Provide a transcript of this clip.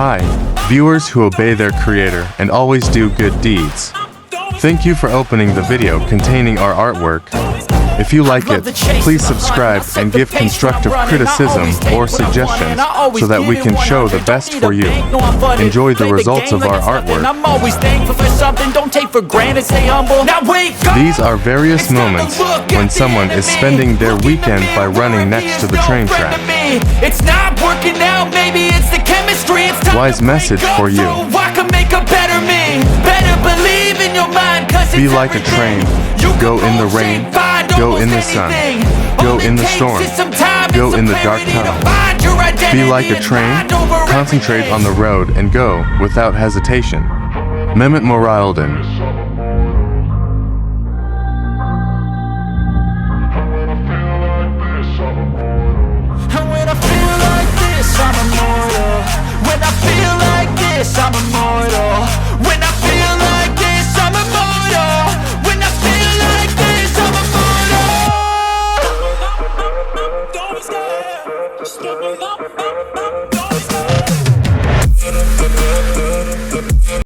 Hi, viewers who obey their creator and always do good deeds. Thank you for opening the video containing our artwork. If you like it, please subscribe and give constructive criticism or suggestions so that we can show the best for you. Enjoy the results of our artwork. These are various moments when someone is spending their weekend by running next to the train track. Wise message for you. Be like a train. Go in the rain. Go in the sun. Go in the storm. Go in the dark tunnel. Be like a train. Concentrate on the road and go without hesitation. Mehmet Murat Ildan. I'm immortal. When I feel like this, I'm immortal. When I feel like this, I'm immortal. When I feel like this, I'm immortal. Don't stop. Just give me up. Don't stop.